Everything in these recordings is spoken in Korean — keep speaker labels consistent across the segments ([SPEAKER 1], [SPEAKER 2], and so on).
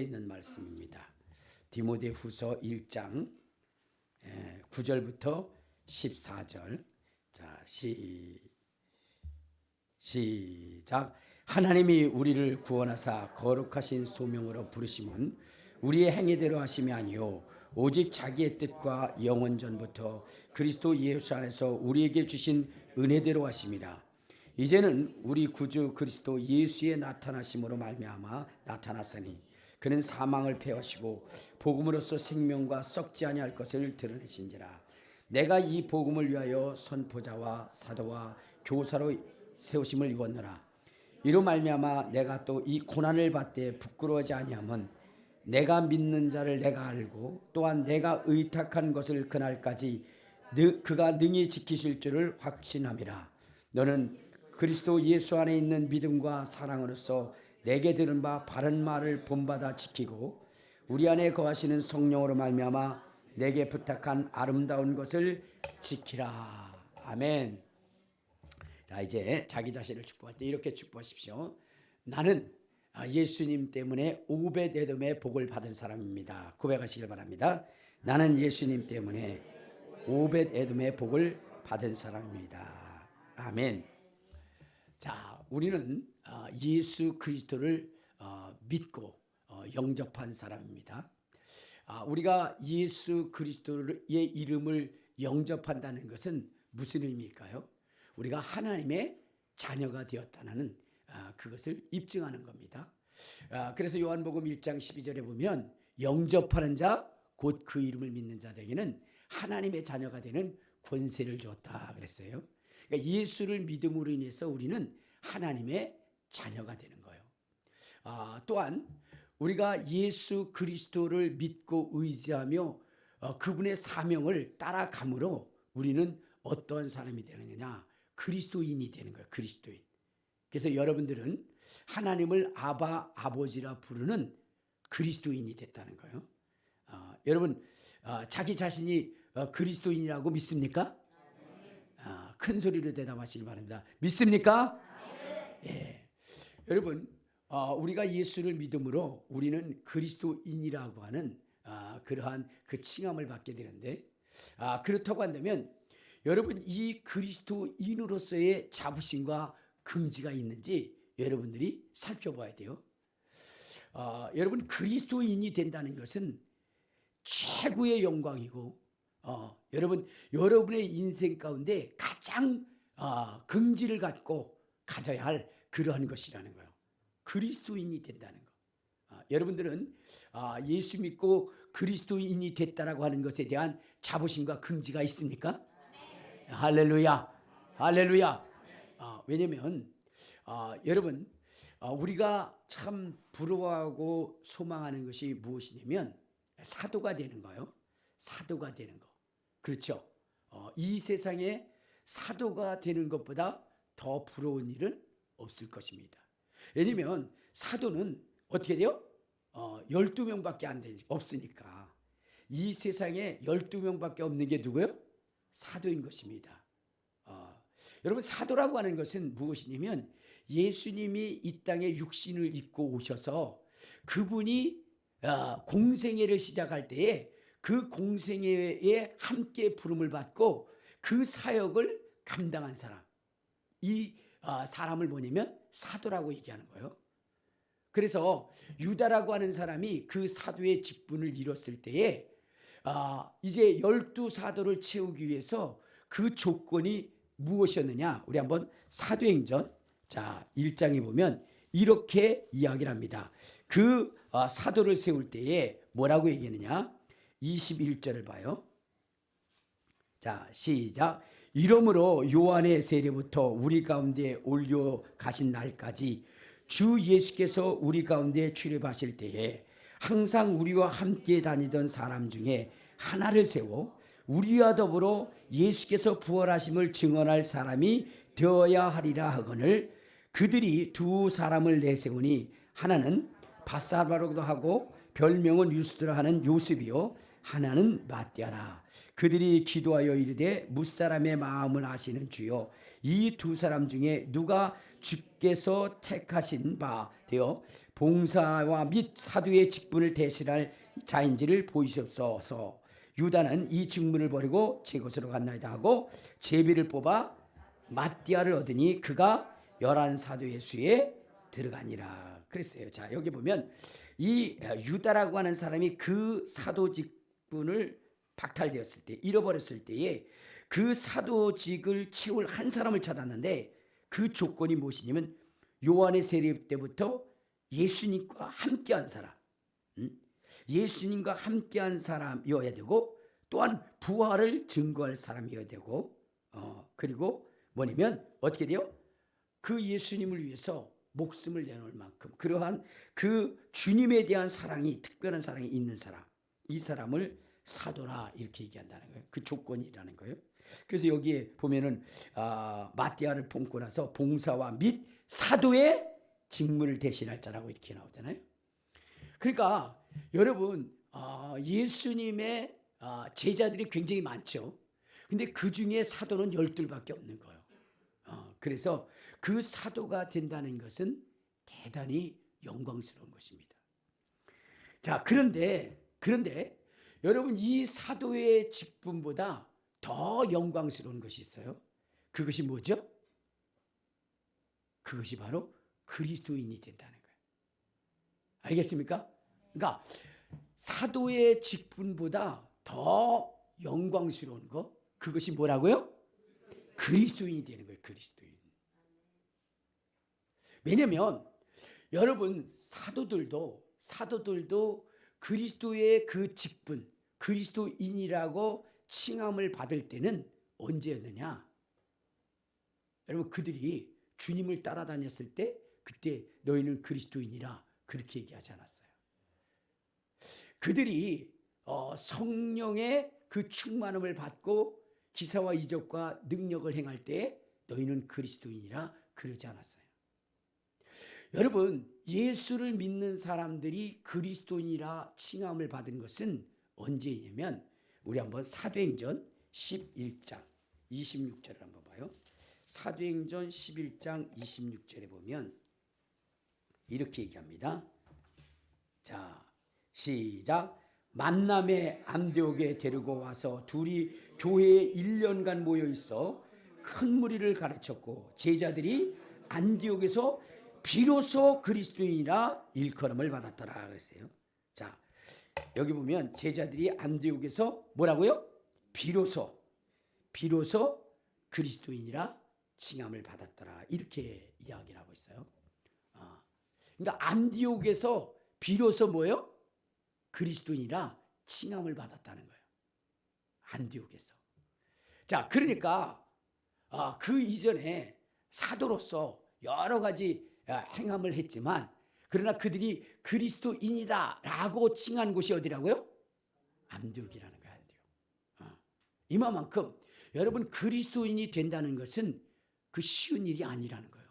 [SPEAKER 1] 있는 말씀입니다. 디모데후서 1장 9절부터 14절. 자, 시작. 하나님이 우리를 구원하사 거룩하신 소명으로 부르심은 우리의 행위대로 하심이 아니요 오직 자기의 뜻과 영원 전부터 그리스도 예수 안에서 우리에게 주신 은혜대로 하심이라. 이제는 우리 구주 그리스도 예수의 나타나심으로 말미암아 나타났으니 그는 사망을 패하시고 복음으로써 생명과 썩지 아니할 것을 드러내신지라. 내가 이 복음을 위하여 선포자와 사도와 교사로 세우심을 입었노라. 이로 말미암아 내가 또 이 고난을 받되 부끄러워하지 아니함은 내가 믿는 자를 내가 알고 또한 내가 의탁한 것을 그날까지 그가 능히 지키실 줄을 확신함이라. 너는 그리스도 예수 안에 있는 믿음과 사랑으로서 내게 들은 바 바른 말을 본받아 지키고 우리 안에 거하시는 성령으로 말미암아 내게 부탁한 아름다운 것을 지키라. 아멘. 자, 이제 자기 자신을 축복할 때 이렇게 축복하십시오. 나는 예수님 때문에 오벳에돔의 복을 받은 사람입니다. 고백하시길 바랍니다. 나는 예수님 때문에 오벳에돔의 복을 받은 사람입니다. 아멘. 자, 우리는 예수 그리스도를 믿고 영접한 사람입니다. 우리가 예수 그리스도의 이름을 영접한다는 것은 무슨 의미일까요? 우리가 하나님의 자녀가 되었다는 그것을 입증하는 겁니다. 그래서 요한복음 1장 12절에 보면 영접하는 자 곧 그 이름을 믿는 자에게는 하나님의 자녀가 되는 권세를 주었다 그랬어요. 그러니까 예수를 믿음으로 인해서 우리는 하나님의 자녀가 되는 거예요. 또한 우리가 예수 그리스도를 믿고 의지하며 그분의 사명을 따라감으로 우리는 어떠한 사람이 되느냐? 그리스도인이 되는 거예요. 그리스도인. 그래서 여러분들은 하나님을 아바, 아버지라 부르는 그리스도인이 됐다는 거예요. 여러분 자기 자신이 그리스도인이라고 믿습니까? 큰 소리로 대답하시기 바랍니다. 믿습니까? 예. 여러분 우리가 예수를 믿음으로 우리는 그리스도인이라고 하는 그러한 그 칭함을 받게 되는데 그렇다고 한다면 여러분 이 그리스도인으로서의 자부심과 긍지가 있는지 여러분들이 살펴봐야 돼요. 여러분 그리스도인이 된다는 것은 최고의 영광이고 여러분 여러분의 인생 가운데 가장 긍지를 갖고 가져야 할 그러한 것이라는 거예요. 그리스도인이 된다는 거. 여러분들은 예수 믿고 그리스도인이 됐다라고 하는 것에 대한 자부심과 긍지가 있습니까? 네. 할렐루야, 할렐루야. 왜냐하면 여러분 우리가 참 부러워하고 소망하는 것이 무엇이냐면 사도가 되는 거예요. 사도가 되는 거. 그렇죠. 이 세상에 사도가 되는 것보다 더 부러운 일은 없을 것입니다. 왜냐하면 사도는 어떻게 돼요? 12명밖에 없으니까. 이 세상에 12명밖에 없는 게 누구예요? 사도인 것입니다. 여러분 사도라고 하는 것은 무엇이냐면 예수님이 이 땅에 육신을 입고 오셔서 그분이 공생애를 시작할 때에 그 공생애에 함께 부름을 받고 그 사역을 감당한 사람, 이 사람을 뭐냐면 사도라고 얘기하는 거예요. 그래서 유다라고 하는 사람이 그 사도의 직분을 이뤘을 때에 이제 12사도를 채우기 위해서 그 조건이 무엇이었느냐? 우리 한번 사도행전 1장에 보면 이렇게 이야기를 합니다. 그 사도를 세울 때에 뭐라고 얘기하느냐? 21절을 봐요. 자, 시작. 이러므로 요한의 세례부터 우리 가운데 올려 가신 날까지 주 예수께서 우리 가운데 출입하실 때에 항상 우리와 함께 다니던 사람 중에 하나를 세워 우리와 더불어 예수께서 부활하심을 증언할 사람이 되어야 하리라 하거늘 그들이 두 사람을 내세우니 하나는 바사바라고도 하고 별명은 유스드라 하는 요셉이요 하나는 마띠아라. 그들이 기도하여 이르되 무사람의 마음을 아시는 주여 이 두 사람 중에 누가 주께서 택하신 바 되어 봉사와 및 사도의 직분을 대신할 자인지를 보이시옵소서. 유다는 이 직무를 버리고 제 곳으로 갔나이다 하고 제비를 뽑아 마띠아를 얻으니 그가 11사도의 수에 들어가니라 그랬어요. 자, 여기 보면 이 유다라고 하는 사람이 그 사도 직분을 박탈되었을 때, 잃어버렸을 때에 그 사도직을 채울 한 사람을 찾았는데 그 조건이 무엇이냐면 요한의 세례 때부터 예수님과 함께한 사람, 예수님과 함께한 사람이어야 되고, 또한 부활을 증거할 사람이어야 되고, 그리고 뭐냐면 어떻게 돼요? 그 예수님을 위해서 목숨을 내놓을 만큼 그러한 그 주님에 대한 사랑이, 특별한 사랑이 있는 사람, 이 사람을 사도라 이렇게 얘기한다는 거예요. 그 조건이라는 거예요. 그래서 여기에 보면은 마띠아를 품고 나서 봉사와 및 사도의 직무를 대신할 자라고 이렇게 나오잖아요. 그러니까 여러분, 예수님의 제자들이 굉장히 많죠. 근데 그 중에 사도는 12밖에 없는 거예요. 그래서 그 사도가 된다는 것은 대단히 영광스러운 것입니다. 자, 그런데 여러분, 이 사도의 직분보다 더 영광스러운 것이 있어요. 그것이 뭐죠? 그것이 바로 그리스도인이 된다는 거예요. 알겠습니까? 그러니까 사도의 직분보다 더 영광스러운 거, 그것이 뭐라고요? 그리스도인이 되는 거예요. 그리스도인. 왜냐하면 여러분, 사도들도 그리스도의 그 직분, 그리스도인이라고 칭함을 받을 때는 언제였느냐? 여러분, 그들이 주님을 따라다녔을 때 그때 너희는 그리스도인이라 그렇게 얘기하지 않았어요. 그들이 성령의 그 충만함을 받고 기사와 이적과 능력을 행할 때 너희는 그리스도인이라 그러지 않았어요. 여러분, 예수를 믿는 사람들이 그리스도인이라 칭함을 받은 것은 언제냐면, 우리 한번 사도행전 11장 26절을 한번 봐요. 사도행전 11장 26절에 보면 이렇게 얘기합니다. 자, 시작. 만남의 안디옥에 데리고 와서 둘이 교회에 1년간 모여 있어 큰 무리를 가르쳤고 제자들이 안디옥에서 비로소 그리스도인이라 일컬음을 받았더라 그랬어요. 자, 여기 보면 제자들이 안디옥에서 뭐라고요? 비로소 그리스도인이라 칭함을 받았더라 이렇게 이야기를 하고 있어요. 그러니까 안디옥에서 비로소 뭐예요? 그리스도인이라 칭함을 받았다는 거예요. 안디옥에서. 자, 그러니까 그 이전에 사도로서 여러 가지 행함을 했지만, 그러나 그들이 그리스도인이다라고 칭한 곳이 어디라고요? 안디옥이라는 거예요. 안디옥. 이만큼 여러분, 그리스도인이 된다는 것은 그 쉬운 일이 아니라는 거예요.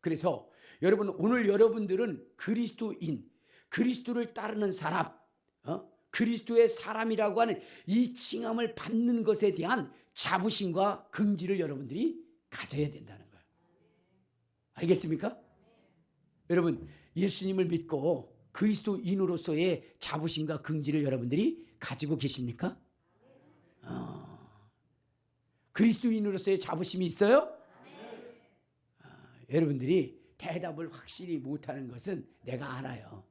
[SPEAKER 1] 그래서 여러분, 오늘 여러분들은 그리스도인, 그리스도를 따르는 사람, 그리스도의 사람이라고 하는 이 칭함을 받는 것에 대한 자부심과 긍지를 여러분들이 가져야 된다는 거예요. 알겠습니까? 여러분, 예수님을 믿고 그리스도인으로서의 자부심과 긍지를 여러분들이 가지고 계십니까? 그리스도인으로서의 자부심이 있어요? 여러분들이 대답을 확실히 못하는 것은 내가 알아요.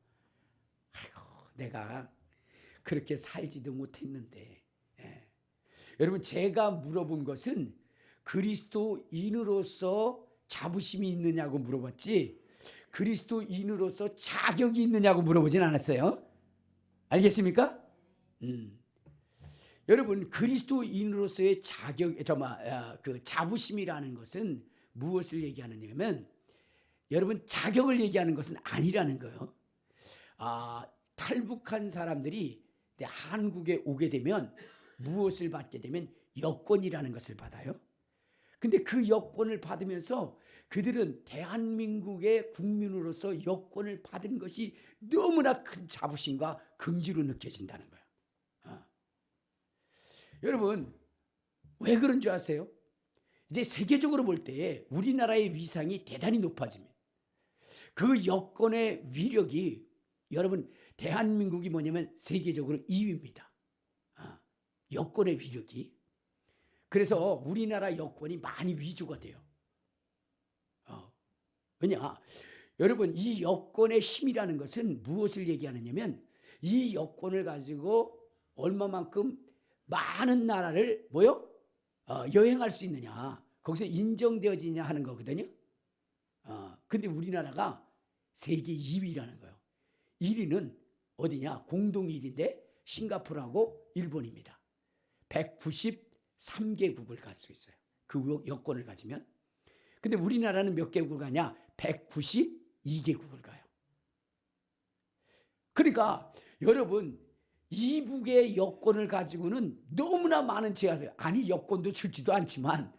[SPEAKER 1] 아이고, 내가 그렇게 살지도 못했는데. 여러분, 제가 물어본 것은 그리스도인으로서 자부심이 있느냐고 물어봤지, 그리스도인으로서 자격이 있느냐고 물어보진 않았어요. 알겠습니까? 여러분, 그리스도인으로서의 그 자부심이라는 것은 무엇을 얘기하느냐면, 여러분, 자격을 얘기하는 것은 아니라는 거예요. 탈북한 사람들이 한국에 오게 되면 무엇을 받게 되면 여권이라는 것을 받아요. 근데 그 여권을 받으면서 그들은 대한민국의 국민으로서 여권을 받은 것이 너무나 큰 자부심과 긍지로 느껴진다는 거예요. 여러분, 왜 그런 줄 아세요? 이제 세계적으로 볼 때 우리나라의 위상이 대단히 높아집니다. 그 여권의 위력이 여러분 대한민국이 뭐냐면 세계적으로 2위입니다. 여권의 위력이. 그래서 우리나라 여권이 많이 위조가 돼요. 왜냐? 여러분 이 여권의 힘이라는 것은 무엇을 얘기하느냐면 이 여권을 가지고 얼마만큼 많은 나라를 여행할 수 있느냐, 거기서 인정되어지냐 하는 거거든요. 근데 우리나라가 세계 2위라는 거예요. 1위는 어디냐? 공동 1위인데 싱가포르하고 일본입니다. 193개국을 갈 수 있어요. 그 여권을 가지면. 근데 우리나라는 몇 개국을 가냐? 192개국을 가요. 그러니까 여러분 이북의 여권을 가지고는 너무나 많은 제약을, 아니 여권도 줄지도 않지만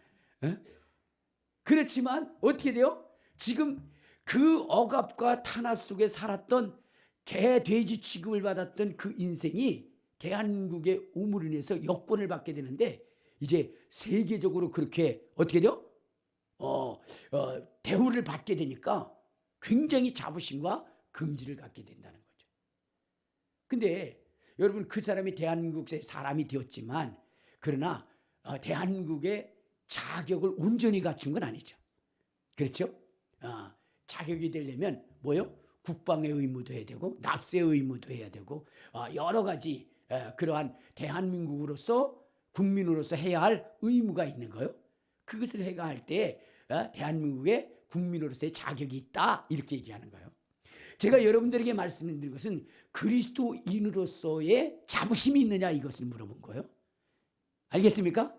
[SPEAKER 1] 그렇지만 어떻게 돼요? 지금 그 억압과 탄압 속에 살았던 개, 돼지 취급을 받았던 그 인생이 대한민국의 오물로 인해서 여권을 받게 되는데 이제 세계적으로 그렇게 어떻게 돼요? 대우를 받게 되니까 굉장히 자부심과 긍지를 갖게 된다는 거죠. 근데 여러분 그 사람이 대한민국의 사람이 되었지만 그러나 대한민국의 자격을 온전히 갖춘 건 아니죠. 그렇죠? 자격이 되려면 국방의 의무도 해야 되고 납세의 의무도 해야 되고 여러 가지 그러한 대한민국으로서 국민으로서 해야 할 의무가 있는 거예요. 그것을 해가 할 때 대한민국의 국민으로서의 자격이 있다 이렇게 얘기하는 거예요. 제가 여러분들에게 말씀드린 것은 그리스도인으로서의 자부심이 있느냐 이것을 물어본 거예요. 알겠습니까?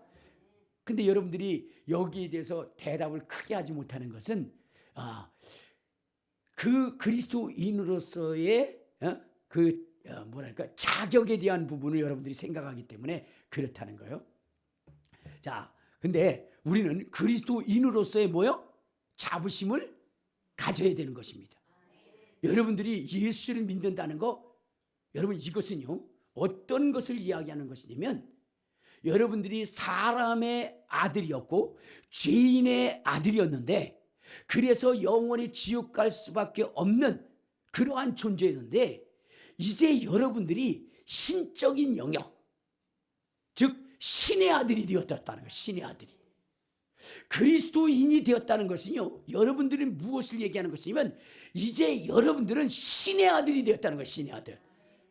[SPEAKER 1] 근데 여러분들이 여기에 대해서 대답을 크게 하지 못하는 것은 그 그리스도인으로서의 자격에 대한 부분을 여러분들이 생각하기 때문에 그렇다는 거예요. 자, 근데 우리는 그리스도인으로서의 자부심을 가져야 되는 것입니다. 여러분들이 예수를 믿는다는 거, 여러분 이것은요 어떤 것을 이야기하는 것이냐면 여러분들이 사람의 아들이었고 죄인의 아들이었는데 그래서 영원히 지옥 갈 수밖에 없는 그러한 존재였는데 이제 여러분들이 신적인 영역, 즉 신의 아들이 되었다는 거예요. 신의 아들이. 그리스도인이 되었다는 것은요, 여러분들은 무엇을 얘기하는 것이냐면 이제 여러분들은 신의 아들이 되었다는 거예요. 신의 아들.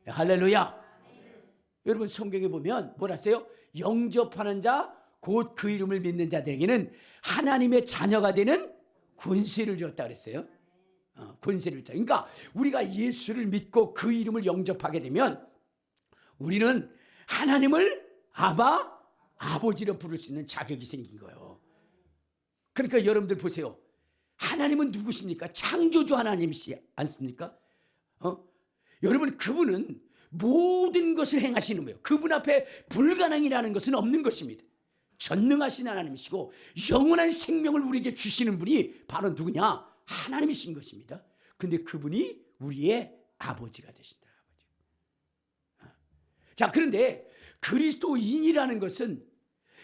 [SPEAKER 1] 할렐루야. 여러분 성경에 보면 뭐라 써요? 영접하는 자 곧 그 이름을 믿는 자들에게는 하나님의 자녀가 되는 권세를 줬다 그랬어요. 권세를 줬다. 그러니까 우리가 예수를 믿고 그 이름을 영접하게 되면 우리는 하나님을 아버지로 부를 수 있는 자격이 생긴 거예요. 그러니까 여러분들 보세요. 하나님은 누구십니까? 창조주 하나님이시지 않습니까? 여러분 그분은 모든 것을 행하시는 거예요. 그분 앞에 불가능이라는 것은 없는 것입니다. 전능하신 하나님이시고 영원한 생명을 우리에게 주시는 분이 바로 누구냐? 하나님이신 것입니다. 근데 그분이 우리의 아버지가 되신다. 자, 그런데 그리스도인이라는 것은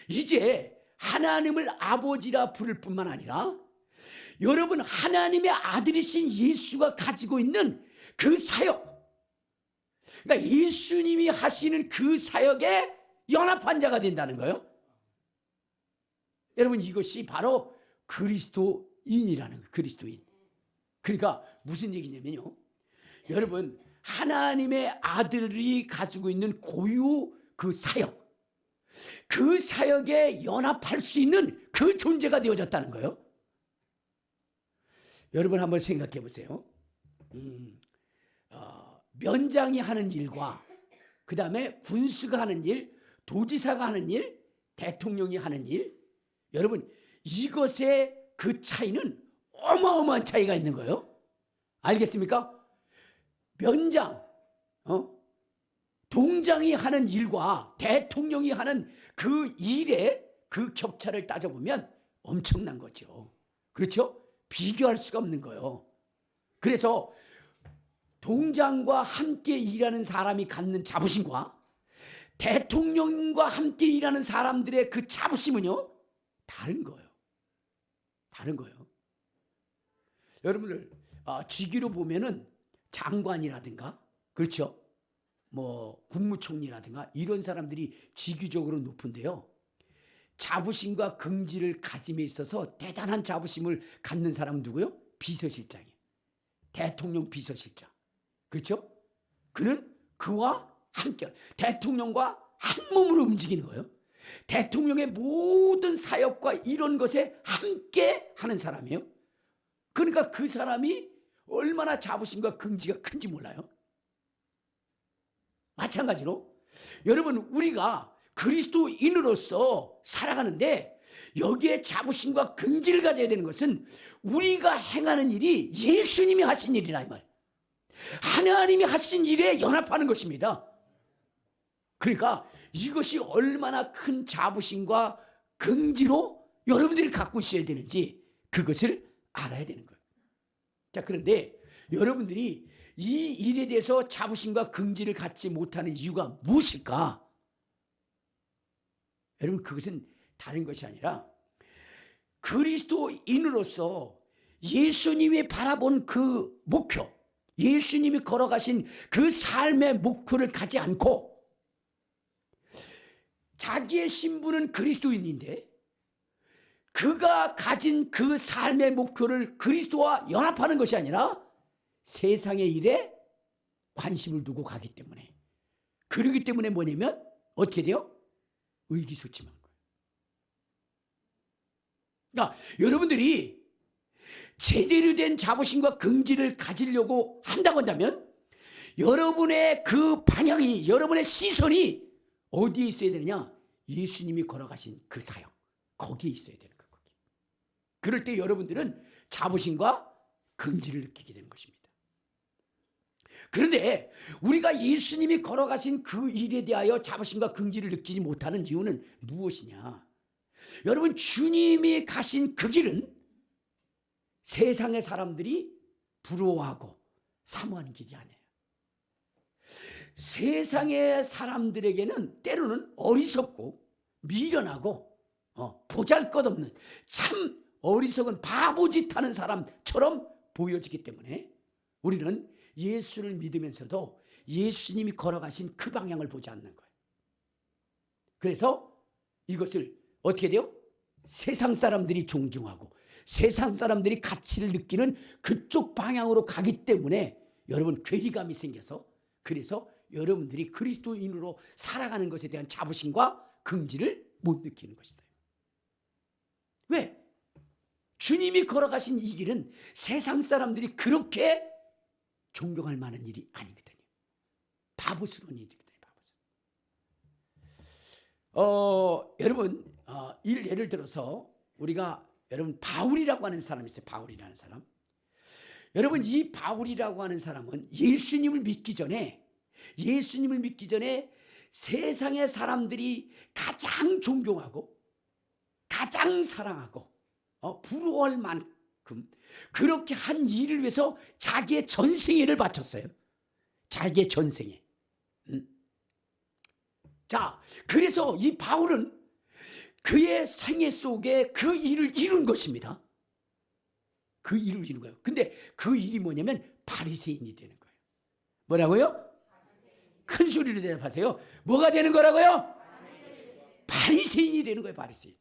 [SPEAKER 1] 이제 하나님을 아버지라 부를 뿐만 아니라 여러분 하나님의 아들이신 예수가 가지고 있는 그 사역, 그러니까 예수님이 하시는 그 사역에 연합한 자가 된다는 거예요. 여러분 이것이 바로 그리스도인이라는 거예요. 그리스도인. 그러니까 무슨 얘기냐면요, 여러분 하나님의 아들이 가지고 있는 고유 그 사역, 그 사역에 연합할 수 있는 그 존재가 되어졌다는 거예요. 여러분 한번 생각해 보세요. 면장이 하는 일과 그 다음에 군수가 하는 일, 도지사가 하는 일, 대통령이 하는 일, 여러분 이것의 그 차이는 어마어마한 차이가 있는 거예요. 알겠습니까? 면장, 동장이 하는 일과 대통령이 하는 그 일의 그 격차를 따져보면 엄청난 거죠. 그렇죠? 비교할 수가 없는 거예요. 그래서 동장과 함께 일하는 사람이 갖는 자부심과 대통령과 함께 일하는 사람들의 그 자부심은요, 다른 거예요. 다른 거예요. 여러분들 직위로 보면은 장관이라든가, 그렇죠? 뭐 국무총리라든가 이런 사람들이 직위적으로 높은데요. 자부심과 긍지를 가짐에 있어서 대단한 자부심을 갖는 사람은 누구요? 비서실장이에요. 대통령 비서실장. 그렇죠? 그는 그와 함께 대통령과 한 몸으로 움직이는 거예요. 대통령의 모든 사역과 이런 것에 함께 하는 사람이에요. 그러니까 그 사람이 얼마나 자부심과 긍지가 큰지 몰라요. 마찬가지로 여러분, 우리가 그리스도인으로서 살아가는데 여기에 자부심과 긍지를 가져야 되는 것은 우리가 행하는 일이 예수님이 하신 일이라 이 말. 하나님이 하신 일에 연합하는 것입니다. 그러니까 이것이 얼마나 큰 자부심과 긍지로 여러분들이 갖고 있어야 되는지 그것을 알아야 되는 거예요. 자, 그런데 여러분들이 이 일에 대해서 자부심과 긍지를 갖지 못하는 이유가 무엇일까? 여러분, 그것은 다른 것이 아니라 그리스도인으로서 예수님이 바라본 그 목표, 예수님이 걸어가신 그 삶의 목표를 가지 않고 자기의 신분은 그리스도인인데 그가 가진 그 삶의 목표를 그리스도와 연합하는 것이 아니라 세상의 일에 관심을 두고 가기 때문에, 그러기 때문에 뭐냐면 어떻게 돼요? 의기소침한 거예요. 그러니까 여러분들이 제대로 된 자부심과 긍지를 가지려고 한다고 한다면 여러분의 그 방향이, 여러분의 시선이 어디에 있어야 되느냐? 예수님이 걸어가신 그 사역, 거기에 있어야 되는 거예요. 거기. 그럴 때 여러분들은 자부심과 긍지를 느끼게 되는 것입니다. 그런데 우리가 예수님이 걸어가신 그 일에 대하여 자부심과 긍지를 느끼지 못하는 이유는 무엇이냐? 여러분, 주님이 가신 그 길은 세상의 사람들이 부러워하고 사모하는 길이 아니에요. 세상의 사람들에게는 때로는 어리석고 미련하고 보잘것없는 참 어리석은 바보짓 하는 사람처럼 보여지기 때문에 우리는 예수를 믿으면서도 예수님이 걸어가신 그 방향을 보지 않는 거예요. 그래서 이것을 어떻게 돼요? 세상 사람들이 존중하고 세상 사람들이 가치를 느끼는 그쪽 방향으로 가기 때문에 여러분, 괴리감이 생겨서, 그래서 여러분들이 그리스도인으로 살아가는 것에 대한 자부심과 긍지를 못 느끼는 것이다. 왜? 주님이 걸어가신 이 길은 세상 사람들이 그렇게 존경할 만한 일이 아니거든요. 바보스러운 일이거든요. 여러분, 예를 들어서 우리가, 여러분, 바울이라고 하는 사람이 있어요. 바울이라는 사람. 여러분, 이 바울이라고 하는 사람은 예수님을 믿기 전에 세상의 사람들이 가장 존경하고 가장 사랑하고 부러워할 만큼 그렇게 한 일을 위해서 자기의 전생애를 바쳤어요. 자기의 전생애. 자, 그래서 이 바울은 그의 생애 속에 그 일을 이룬 것입니다. 그 일을 이룬 거예요. 근데 그 일이 뭐냐면 바리새인이 되는 거예요. 뭐라고요? 큰 소리로 대답하세요. 뭐가 되는 거라고요? 바리새인이 되는 거예요. 바리새인.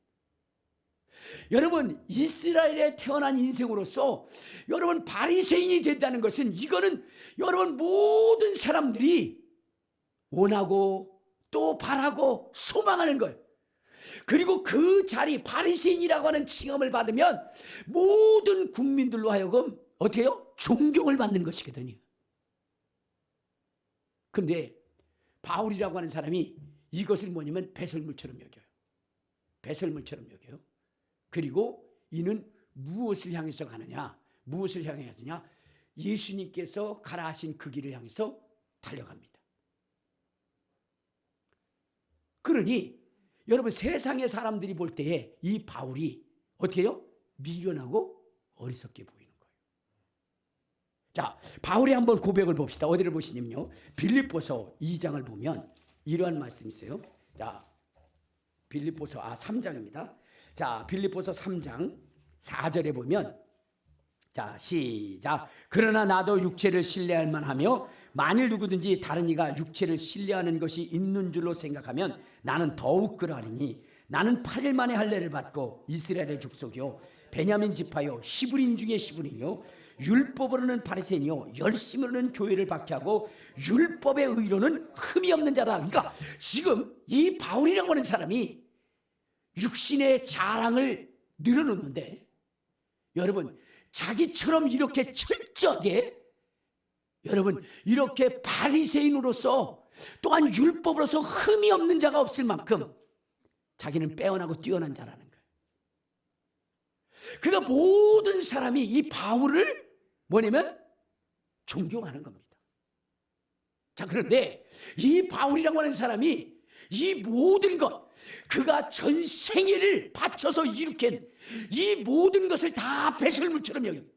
[SPEAKER 1] 여러분, 이스라엘에 태어난 인생으로서 여러분 바리새인이 된다는 것은, 이거는 여러분 모든 사람들이 원하고 또 바라고 소망하는 거예요. 그리고 그 자리, 바리새인이라고 하는 칭함을 받으면 모든 국민들로 하여금 어떻게 해요? 존경을 받는 것이거든요. 그런데 바울이라고 하는 사람이 이것을 뭐냐면 배설물처럼 여겨요. 배설물처럼 여겨요. 그리고 이는 무엇을 향해서 가느냐? 무엇을 향해 가느냐? 예수님께서 가라 하신 그 길을 향해서 달려갑니다. 그러니 여러분, 세상의 사람들이 볼 때에 이 바울이 어떻게 해요? 미련하고 어리석게 보이는 거예요. 자, 바울의 한번 고백을 봅시다. 어디를 보시냐면요, 빌립보서 2장을 보면 이러한 말씀이 있어요. 자, 빌립보서 3장입니다. 자, 빌립보서 3장 4절에 보면 자, 시작. 그러나 나도 육체를 신뢰할 만하며 만일 누구든지 다른 이가 육체를 신뢰하는 것이 있는 줄로 생각하면 나는 더욱 그러하리니 나는 8일 만에 할례를 받고 이스라엘의 족속이요 베냐민 지파요 히브리인 중에 히브리요 율법으로는 바리새인이요 열심으로는 교회를 박해하고 율법의 의로는 흠이 없는 자다. 그러니까 지금 이 바울이라고 하는 사람이 육신의 자랑을 늘어놓는데, 여러분 자기처럼 이렇게 철저하게, 여러분 이렇게 바리새인으로서 또한 율법으로서 흠이 없는 자가 없을 만큼 자기는 빼어나고 뛰어난 자라는 거예요. 그러니까 모든 사람이 이 바울을 뭐냐면 존경하는 겁니다. 자, 그런데 이 바울이라고 하는 사람이 이 모든 것, 그가 전 생애를 바쳐서 일으킨 이 모든 것을 다 배설물처럼 여깁니다.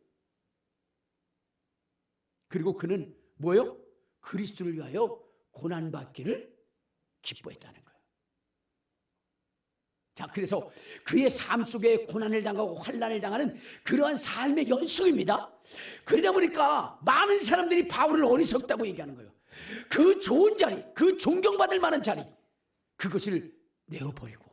[SPEAKER 1] 그리고 그는 뭐요? 그리스도를 위하여 고난받기를 기뻐했다는 거예요. 자, 그래서 그의 삶 속에 고난을 당하고 환난을 당하는 그러한 삶의 연속입니다. 그러다 보니까 많은 사람들이 바울을 어리석다고 얘기하는 거예요. 그 좋은 자리, 그 존경받을 만한 자리, 그것을 내어버리고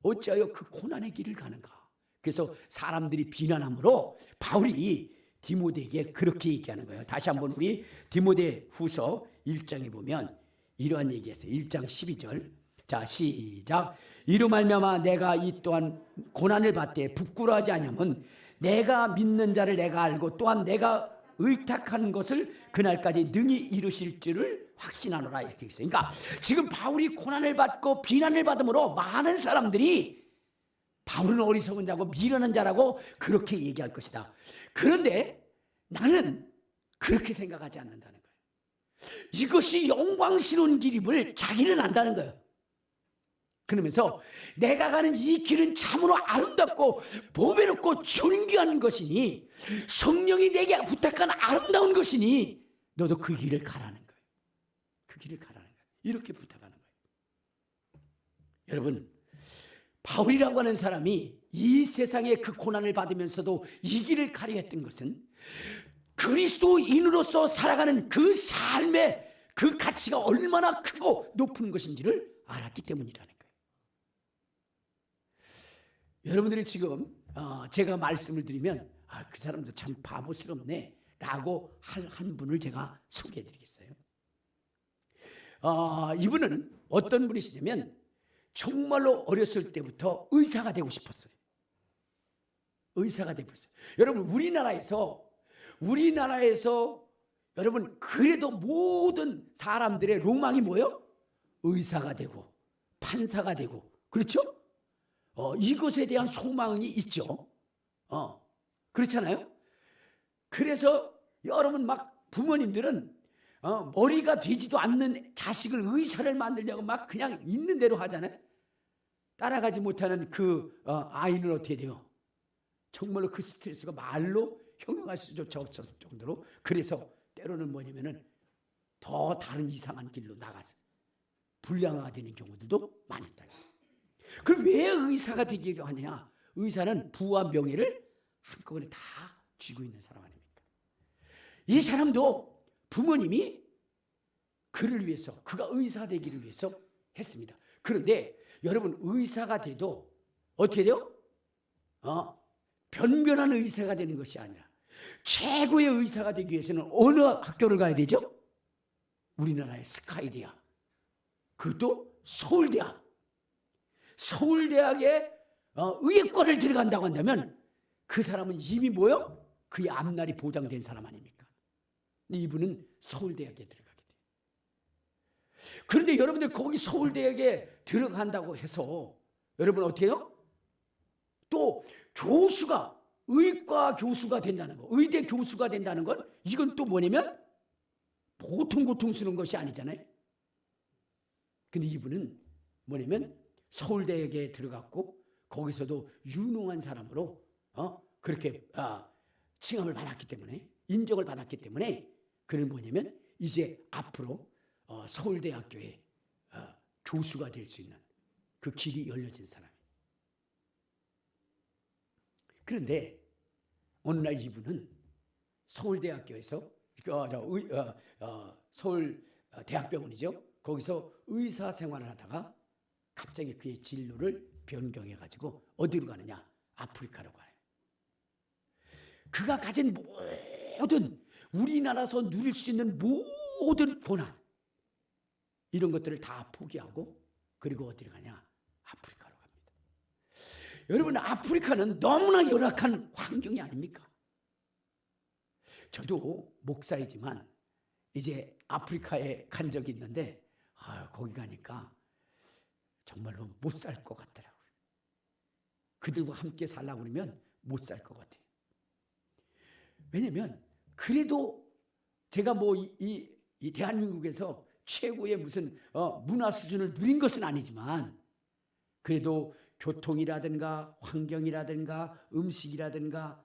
[SPEAKER 1] 어찌하여 그 고난의 길을 가는가. 그래서 사람들이 비난함으로 바울이 디모데에게 그렇게 얘기하는 거예요. 다시 한번 우리 디모데 후서 1장에 보면 이러한 얘기했어요. 1장 12절. 자, 시작. 이로 말미암아 내가 이 또한 고난을 받되 부끄러워하지 아니하면 내가 믿는 자를 내가 알고 또한 내가 의탁한 것을 그날까지 능히 이루실 줄을 확신하노라, 이렇게 했어요. 그러니까 지금 바울이 고난을 받고 비난을 받음으로 많은 사람들이 바울은 어리석은 자고 미련한 자라고 그렇게 얘기할 것이다. 그런데 나는 그렇게 생각하지 않는다는 거예요. 이것이 영광스러운 길임을 자기는 안다는 거예요. 그러면서 내가 가는 이 길은 참으로 아름답고 보배롭고 존귀한 것이니 성령이 내게 부탁한 아름다운 것이니 너도 그 길을 가라는 거예요. 그 길을 가라는 거예요. 이렇게 부탁하는 거예요. 여러분, 바울이라고 하는 사람이 이 세상의 그 고난을 받으면서도 이 길을 가려 했던 것은 그리스도인으로서 살아가는 그 삶의 그 가치가 얼마나 크고 높은 것인지를 알았기 때문이라는 거예요. 여러분들이 지금 제가 말씀을 드리면 그 사람도 참 바보스럽네 라고 한 분을 제가 소개해 드리겠어요. 이분은 어떤 분이시냐면 정말로 어렸을 때부터 의사가 되고 싶었어요. 의사가 되고 싶었어요. 여러분 우리나라에서 여러분 그래도 모든 사람들의 로망이 뭐예요? 의사가 되고 판사가 되고, 그렇죠? 이것에 대한 소망이 있죠. 그렇잖아요. 그래서 여러분 막 부모님들은 머리가 되지도 않는 자식을 의사를 만들려고 막 그냥 있는 대로 하잖아요. 따라가지 못하는 그 아이는 어떻게 돼요? 정말로 그 스트레스가 말로 형용할 수조차 없을 정도로, 그래서 때로는 뭐냐면은 더 다른 이상한 길로 나가서 불량화가 되는 경우들도 많았다. 그럼 왜 의사가 되기로 하느냐? 의사는 부와 명예를 한꺼번에 다 쥐고 있는 사람 아닙니까? 이 사람도 부모님이 그를 위해서, 그가 의사 되기를 위해서 했습니다. 그런데 여러분 의사가 돼도 어떻게 돼요? 변변한 의사가 되는 것이 아니라 최고의 의사가 되기 위해서는 어느 학교를 가야 되죠? 우리나라의 스카이대학, 그것도 서울대학. 서울대학에 의예과를 들어간다고 한다면 그 사람은 이미 뭐요? 그의 앞날이 보장된 사람 아닙니까? 이분은 서울대학에 들어가게 돼요. 그런데 여러분들 거기 서울대학에 들어간다고 해서 여러분 어떻게 해요? 또 교수가, 의과 교수가 된다는 거, 의대 교수가 된다는 건 이건 또 뭐냐면 보통 고통스러운 것이 아니잖아요. 근데 이분은 뭐냐면 서울대학에 들어갔고 거기서도 유능한 사람으로 그렇게 칭함을 받았기 때문에, 인정을 받았기 때문에 그는 뭐냐면 이제 앞으로 서울대학교의 교수가 될 수 있는 그 길이 열려진 사람이에요. 그런데 어느 날 이분은 서울대학교에서 서울 대학병원이죠. 거기서 의사 생활을 하다가 갑자기 그의 진로를 변경해 가지고 어디로 가느냐? 아프리카로 가요. 그가 가진 모든 우리나라에서 누릴 수 있는 모든 고난 이런 것들을 다 포기하고 그리고 어디로 가냐? 아프리카로 갑니다. 여러분, 아프리카는 너무나 열악한 환경이 아닙니까? 저도 목사이지만 이제 아프리카에 간 적이 있는데 거기 가니까 정말로 못 살 것 같더라고요. 그들과 함께 살라고 그러면 못 살 것 같아요. 왜냐면 그래도 제가 이 대한민국에서 최고의 무슨 문화 수준을 누린 것은 아니지만 그래도 교통이라든가 환경이라든가 음식이라든가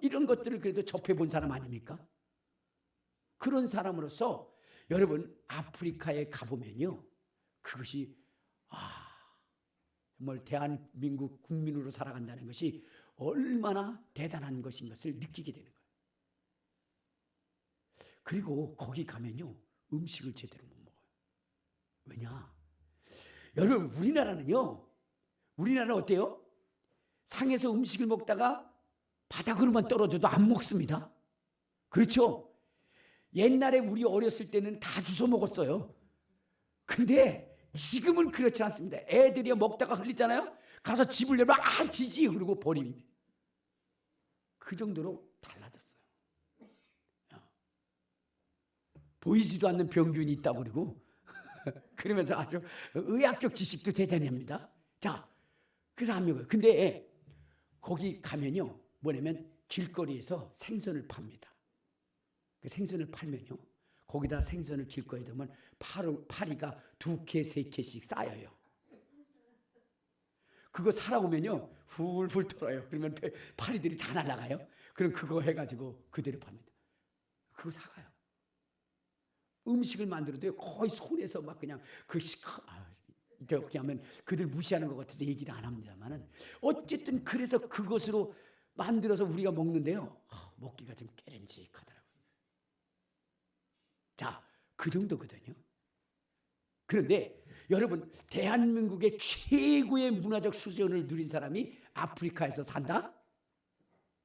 [SPEAKER 1] 이런 것들을 그래도 접해본 사람 아닙니까? 그런 사람으로서 여러분 아프리카에 가보면요 그것이 정말 대한민국 국민으로 살아간다는 것이 얼마나 대단한 것인 것을 느끼게 되는 거예요. 그리고 거기 가면요 음식을 제대로 못 먹어요. 왜냐? 여러분 우리나라는 어때요? 상에서 음식을 먹다가 바닥으로만 떨어져도 안 먹습니다. 그렇죠? 옛날에 우리 어렸을 때는 다 주워 먹었어요. 근데 지금은 그렇지 않습니다. 애들이 먹다가 흘리잖아요. 가서 집을 열면 지지 그러고 버립니다. 그 정도로 달라졌어요. 보이지도 않는 병균이 있다고 그러고 그러면서 아주 의학적 지식도 대단합니다. 자, 그래서 안 먹어요. 근데 거기 가면요 뭐냐면 길거리에서 생선을 팝니다. 그 생선을 팔면요 거기다 생선을 길거리에 두면 파리가 2개, 3개씩 쌓여요. 그거 사러 오면요 훌훌 털어요. 그러면 파리들이 다 날아가요. 그럼 그거 해가지고 그대로 팝니다. 그거 사가요. 음식을 만들어도 거의 손에서 막 그냥 이렇게 하면 그들 무시하는 것 같아서 얘기를 안 합니다만은 어쨌든 그래서 그것으로 만들어서 우리가 먹는데요 먹기가 좀 깨름직하더라고요. 자, 그 정도거든요. 그런데 여러분 대한민국의 최고의 문화적 수준을 누린 사람이 아프리카에서 산다?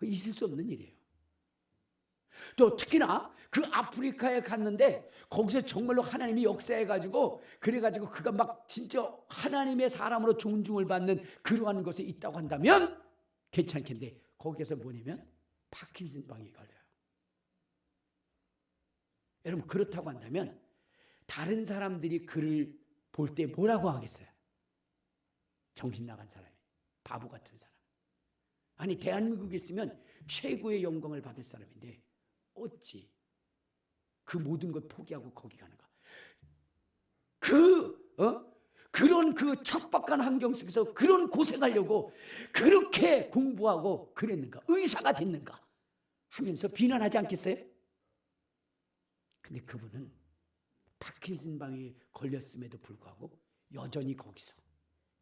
[SPEAKER 1] 있을 수 없는 일이에요. 또 특히나 그 아프리카에 갔는데 거기서 정말로 하나님이 역사해가지고 그래가지고 그가 막 진짜 하나님의 사람으로 존중을 받는 그러한 것에 있다고 한다면 괜찮겠는데 거기에서 뭐냐면 파킨슨 병에 걸려요. 여러분 그렇다고 한다면 다른 사람들이 그를 볼 때 뭐라고 하겠어요? 정신 나간 사람이, 바보 같은 사람. 아니 대한민국에 있으면 최고의 영광을 받을 사람인데 어찌 그 모든 것 포기하고 거기 가는가? 그런 그 척박한 환경 속에서 그런 고생하려고 그렇게 공부하고 그랬는가? 의사가 됐는가? 하면서 비난하지 않겠어요? 근데 그분은 파킨슨 병에 걸렸음에도 불구하고 여전히 거기서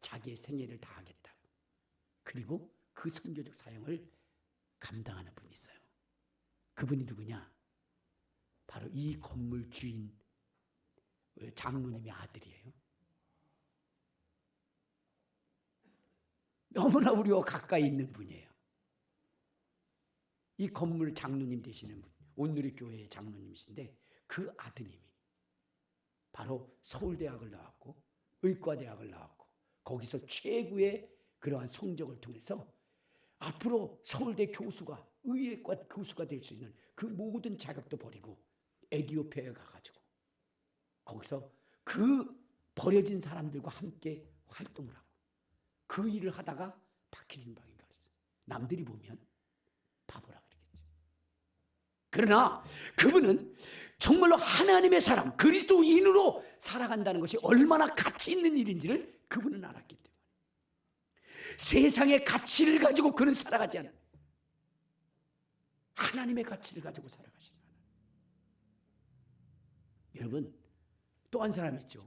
[SPEAKER 1] 자기의 생애를 다하겠다. 그리고 그 선교적 사역을 감당하는 분이 있어요. 그분이 누구냐? 바로 이 건물 주인 장로님의 아들이에요. 너무나 우리와 가까이 있는 분이에요. 이 건물 장로님 되시는 분, 온누리교회의 장로님이신데 그 아드님이 바로 서울대학을 나왔고 의과대학을 나왔고 거기서 최고의 그러한 성적을 통해서 앞으로 서울대 교수가 의예과 교수가 될 수 있는 그 모든 자격도 버리고 에티오피아에 가가지고 거기서 그 버려진 사람들과 함께 활동을 하고 그 일을 하다가 파킨슨 병에 걸렸어요. 남들이 보면 바보라 그러겠죠. 그러나 그분은 정말로 하나님의 사람, 그리스도인으로 살아간다는 것이 얼마나 가치 있는 일인지를 그분은 알았기 때문에 세상의 가치를 가지고 그는 살아가지 않아요. 하나님의 가치를 가지고 살아가시는 하나님. 여러분 또 한 사람 있죠.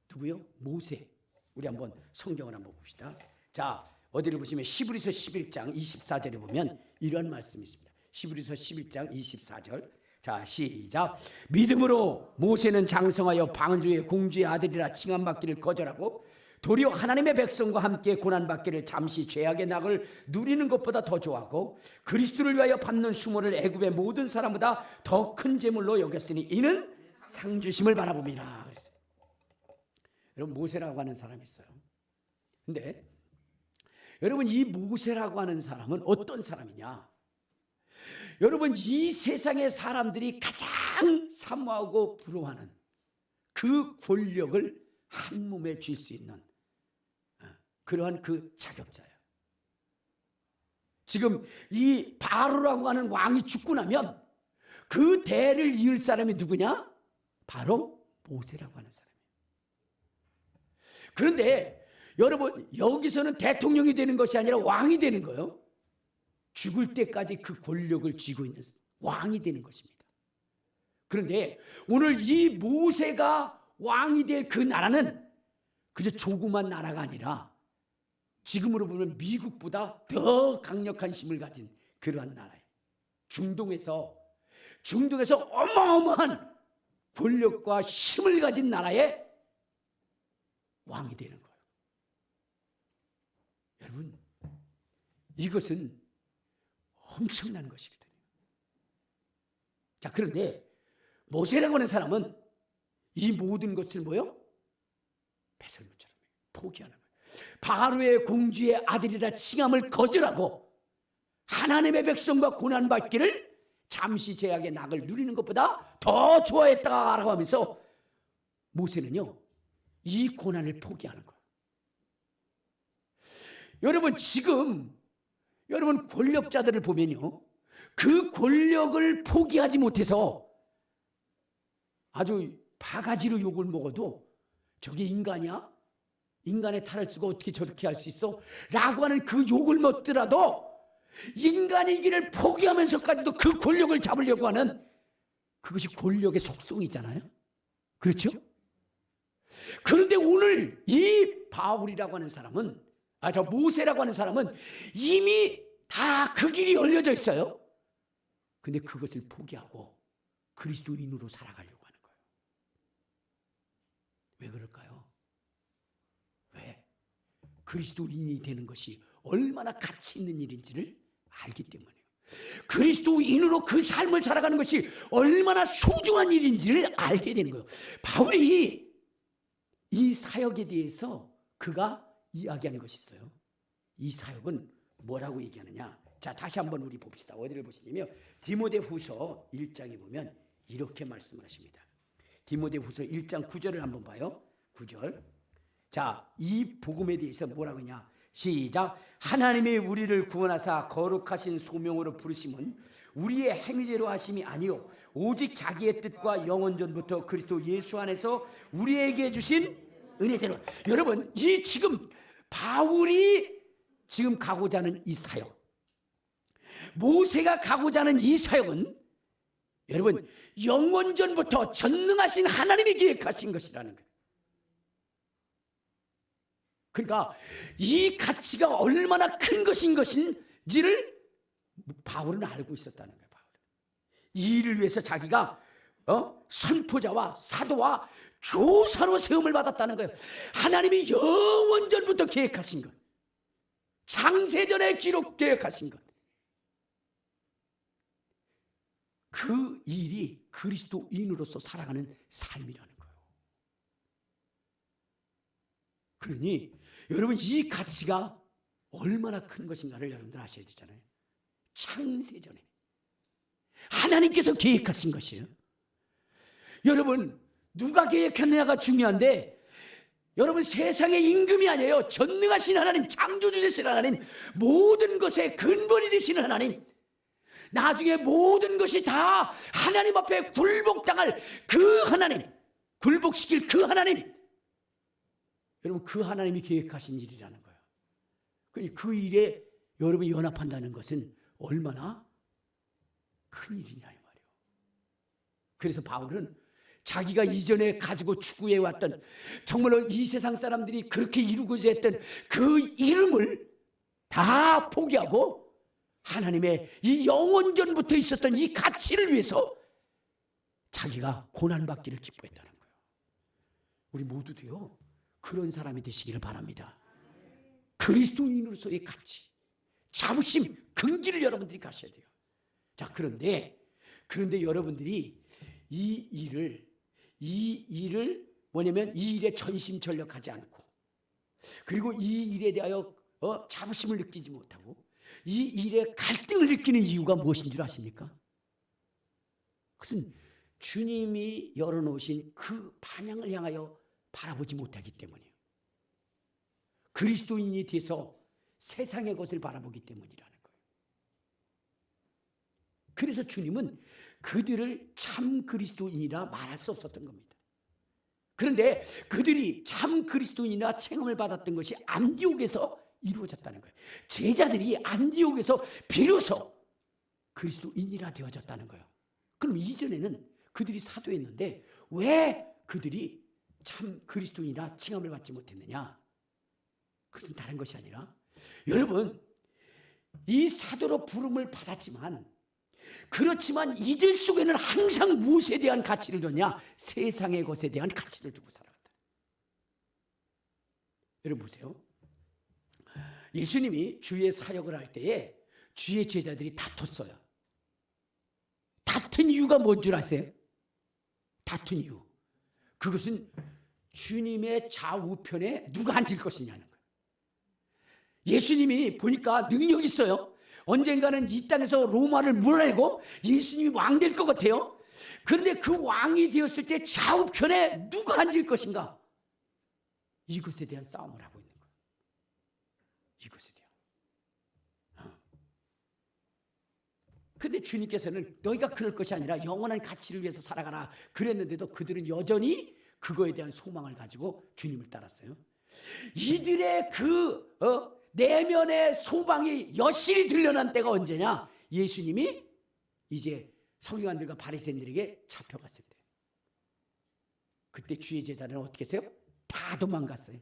[SPEAKER 1] 누구요? 모세. 우리 한번 성경을 한번 봅시다. 자, 어디를 보시면 히브리서 11장 24절에 보면 이런 말씀이 있습니다. 히브리서 11장 24절. 자, 시작. 믿음으로 모세는 장성하여 방주의 공주의 아들이라 칭함받기를 거절하고 도리어 하나님의 백성과 함께 고난받기를 잠시 죄악의 낙을 누리는 것보다 더 좋아하고 그리스도를 위하여 받는 수모를 애굽의 모든 사람보다 더 큰 재물로 여겼으니 이는 상주심을 바라봅니다. 여러분, 모세라고 하는 사람이 있어요. 근데 여러분, 이 모세라고 하는 사람은 어떤 사람이냐? 여러분, 이 세상의 사람들이 가장 사모하고 부러워하는 그 권력을 한 몸에 쥘 수 있는 그러한 그 자격자예요. 지금 이 바로라고 하는 왕이 죽고 나면 그 대를 이을 사람이 누구냐? 바로 모세라고 하는 사람이에요. 그런데 여러분, 여기서는 대통령이 되는 것이 아니라 왕이 되는 거예요. 죽을 때까지 그 권력을 쥐고 있는 왕이 되는 것입니다. 그런데 오늘 이 모세가 왕이 될 그 나라는 그저 조그만 나라가 아니라 지금으로 보면 미국보다 더 강력한 힘을 가진 그러한 나라예요. 중동에서 어마어마한 권력과 힘을 가진 나라의 왕이 되는 거예요. 여러분, 이것은 엄청난 것이거든요. 자, 그런데 모세라고 하는 사람은 이 모든 것을 뭐요? 배설물처럼 포기하는 거예요. 바로의 공주의 아들이라 칭함을 거절하고 하나님의 백성과 고난받기를 잠시 죄악의 낙을 누리는 것보다 더 좋아했다라고 하면서 모세는요, 이 고난을 포기하는 거예요. 여러분, 지금 여러분 권력자들을 보면요, 그 권력을 포기하지 못해서 아주 바가지로 욕을 먹어도 저게 인간이야? 인간의 탈을 쓰고 어떻게 저렇게 할 수 있어? 라고 하는 그 욕을 먹더라도 인간이기를 포기하면서까지도 그 권력을 잡으려고 하는 그것이 권력의 속성이잖아요. 그렇죠? 그런데 오늘 이 바울이라고 하는 사람은, 저 모세라고 하는 사람은 이미 다 그 길이 열려져 있어요. 근데 그것을 포기하고 그리스도인으로 살아가려고 하는 거예요. 왜 그럴까요? 왜? 그리스도인이 되는 것이 얼마나 가치 있는 일인지를 알기 때문이에요. 그리스도인으로 그 삶을 살아가는 것이 얼마나 소중한 일인지를 알게 되는 거예요. 바울이 이 사역에 대해서 그가 이야기하는 것이 있어요. 이 사역은 뭐라고 얘기하느냐? 자, 다시 한번 우리 봅시다. 어디를 보시냐면 디모데후서 1장에 보면 이렇게 말씀을 하십니다. 디모데후서 1장 9절을 한번 봐요. 9절. 자, 이 복음에 대해서 뭐라고 하냐? 시작. 하나님이 우리를 구원하사 거룩하신 소명으로 부르심은 우리의 행위대로 하심이 아니요 오직 자기의 뜻과 영원전부터 그리스도 예수 안에서 우리에게 주신 은혜대로. 여러분, 이 지금 바울이 지금 가고자 하는 이 사역, 모세가 가고자 하는 이 사역은 여러분 영원전부터 전능하신 하나님이 계획하신 것이라는 거예요. 그러니까 이 가치가 얼마나 큰 것인지를 바울은 알고 있었다는 거예요. 바울은. 이 일을 위해서 자기가 선포자와 사도와 교사로 세움을 받았다는 거예요. 하나님이 영원전부터 계획하신 것, 창세전에 계획하신 것, 그 일이 그리스도인으로서 살아가는 삶이라는 거예요. 그러니 여러분, 이 가치가 얼마나 큰 것인가를 여러분들 아셔야 되잖아요. 창세전에 하나님께서 계획하신 것이에요. 여러분, 누가 계획했느냐가 중요한데, 여러분 세상의 임금이 아니에요. 전능하신 하나님, 창조주 되신 하나님, 모든 것의 근본이 되시는 하나님, 나중에 모든 것이 다 하나님 앞에 굴복당할 그 하나님, 굴복시킬 그 하나님, 여러분 그 하나님이 계획하신 일이라는 거예요. 그 일에 여러분이 연합한다는 것은 얼마나 큰 일이냐 이 말이에요. 그래서 바울은 자기가 이전에 가지고 추구해왔던, 정말로 이 세상 사람들이 그렇게 이루고자 했던 그 이름을 다 포기하고 하나님의 이 영원전부터 있었던 이 가치를 위해서 자기가 고난받기를 기뻐했다는 거예요. 우리 모두도요 그런 사람이 되시기를 바랍니다. 그리스도인으로서의 가치, 자부심, 긍지를 여러분들이 가셔야 돼요. 자, 그런데 여러분들이 이 일을 뭐냐면 이 일에 전심전력하지 않고, 그리고 이 일에 대하여 자부심을 느끼지 못하고 이 일에 갈등을 느끼는 이유가 무엇인 줄 아십니까? 그것은 주님이 열어놓으신 그 방향을 향하여 바라보지 못하기 때문이에요. 그리스도인이 돼서 세상의 것을 바라보기 때문이라는 거예요. 그래서 주님은 그들을 참 그리스도인이라 말할 수 없었던 겁니다. 그런데 그들이 참 그리스도인이나 칭함을 받았던 것이 안디옥에서 이루어졌다는 거예요. 제자들이 안디옥에서 비로소 그리스도인이라 되어졌다는 거예요. 그럼 이전에는 그들이 사도였는데 왜 그들이 참 그리스도인이라 칭함을 받지 못했느냐? 그것은 다른 것이 아니라, 여러분, 이 사도로 부름을 받았지만, 그렇지만 이들 속에는 항상 무엇에 대한 가치를 뒀냐? 세상의 것에 대한 가치를 두고 살아갔다. 여러분 보세요. 예수님이 주의 사역을 할 때에 주의 제자들이 다퉜어요. 다툰 이유가 뭔 줄 아세요? 다툰 이유, 그것은 주님의 좌우편에 누가 앉을 것이냐는 거예요. 예수님이 보니까 능력이 있어요. 언젠가는 이 땅에서 로마를 몰아내고 예수님이 왕 될 것 같아요. 그런데 그 왕이 되었을 때 좌우편에 누가 앉을 것인가? 이것에 대한 싸움을 하고 있는 거예요. 이것에 대한. 그런데 주님께서는 너희가 그럴 것이 아니라 영원한 가치를 위해서 살아가라 그랬는데도 그들은 여전히 그거에 대한 소망을 가지고 주님을 따랐어요. 이들의 그 내면의 소망이 여실히 드러난 때가 언제냐? 예수님이 이제 서기관들과 바리새인들에게 잡혀갔을 때. 그때 주의 제자들은 어떻게 했어요? 다 도망갔어요.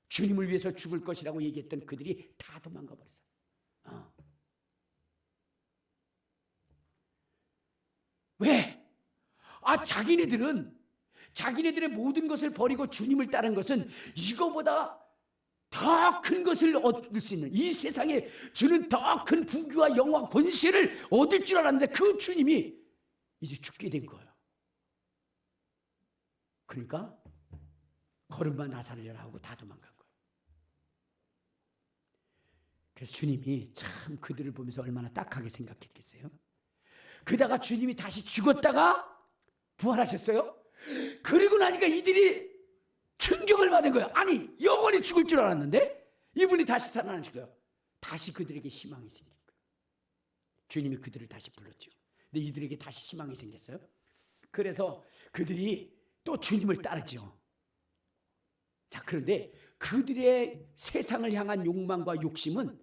[SPEAKER 1] 주님을 위해서 죽을 것이라고 얘기했던 그들이 다 도망가 버렸어요. 왜? 자기네들의 모든 것을 버리고 주님을 따른 것은 이거보다 더 큰 것을 얻을 수 있는, 이 세상에 주는 더 큰 부귀와 영화 권세를 얻을 줄 알았는데 그 주님이 이제 죽게 된 거예요. 그러니까 걸음마 나사를 하고 다 도망간 거예요. 그래서 주님이 참 그들을 보면서 얼마나 딱하게 생각했겠어요. 그러다가 주님이 다시 죽었다가 부활하셨어요. 그리고 나니까 이들이 충격을 받은 거예요. 아니, 영원히 죽을 줄 알았는데 이분이 다시 살아나시고요. 다시 그들에게 희망이 생긴 거예요. 주님이 그들을 다시 불렀죠. 근데 이들에게 다시 희망이 생겼어요. 그래서 그들이 또 주님을 따르죠. 자, 그런데 그들의 세상을 향한 욕망과 욕심은